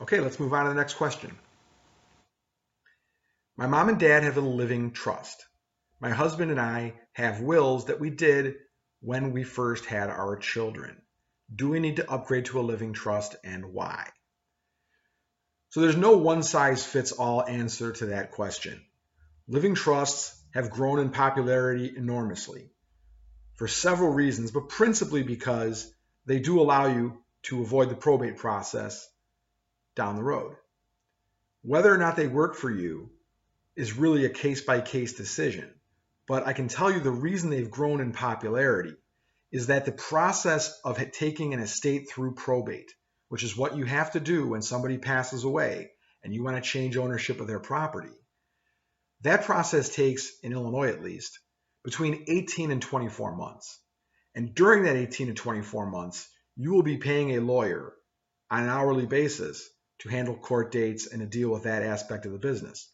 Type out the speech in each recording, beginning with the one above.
Okay, let's move on to the next question. My mom and dad have a living trust. My husband and I have wills that we did when we first had our children. Do we need to upgrade to a living trust and why? So there's no one size fits all answer to that question. Living trusts have grown in popularity enormously for several reasons, but principally because they do allow you to avoid the probate process down the road. Whether or not they work for you is really a case-by-case decision, but I can tell you the reason they've grown in popularity is that the process of taking an estate through probate, which is what you have to do when somebody passes away and you want to change ownership of their property, that process takes, in Illinois at least, between 18 and 24 months. And during that 18 to 24 months, you will be paying a lawyer on an hourly basis to handle court dates and to deal with that aspect of the business.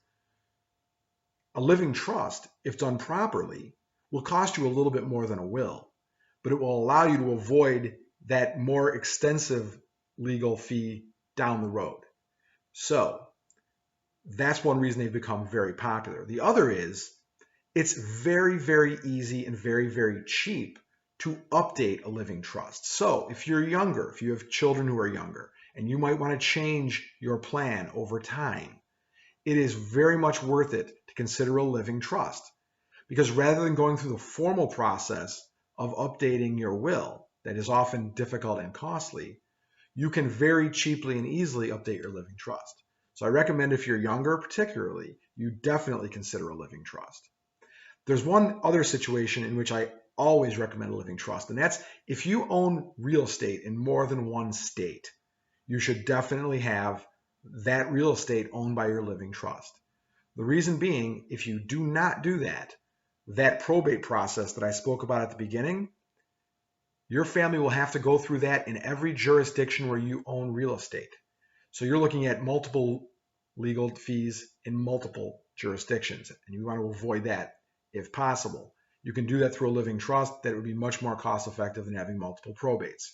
A living trust, if done properly, will cost you a little bit more than a will, but it will allow you to avoid that more extensive legal fee down the road. So that's one reason they've become very popular. The other is it's very, very easy and very, very cheap to update a living trust. So if you're younger, if you have children who are younger, and you might want to change your plan over time, it is very much worth it to consider a living trust. Because rather than going through the formal process of updating your will, that is often difficult and costly, you can very cheaply and easily update your living trust. So I recommend if you're younger particularly, you definitely consider a living trust. There's one other situation in which I always recommend a living trust, and that's if you own real estate in more than one state, you should definitely have that real estate owned by your living trust. The reason being, if you do not do that, that probate process that I spoke about at the beginning, your family will have to go through that in every jurisdiction where you own real estate. So you're looking at multiple legal fees in multiple jurisdictions, and you want to avoid that if possible. You can do that through a living trust that would be much more cost effective than having multiple probates.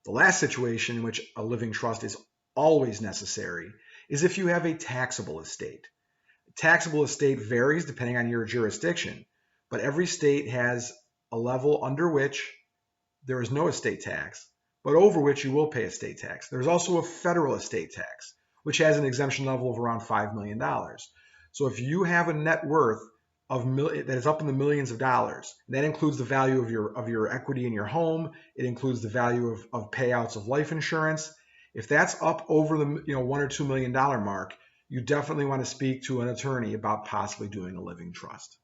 The last situation in which a living trust is always necessary is if you have a taxable estate. Taxable estate varies depending on your jurisdiction, but every state has a level under which there is no estate tax, but over which you will pay estate tax. There's also a federal estate tax, which has an exemption level of around $5 million. So if you have a net worth that is up in the millions of dollars, that includes the value of your equity in your home, it includes the value of payouts of life insurance. If that's up over the $1 or $2 million mark, you definitely want to speak to an attorney about possibly doing a living trust.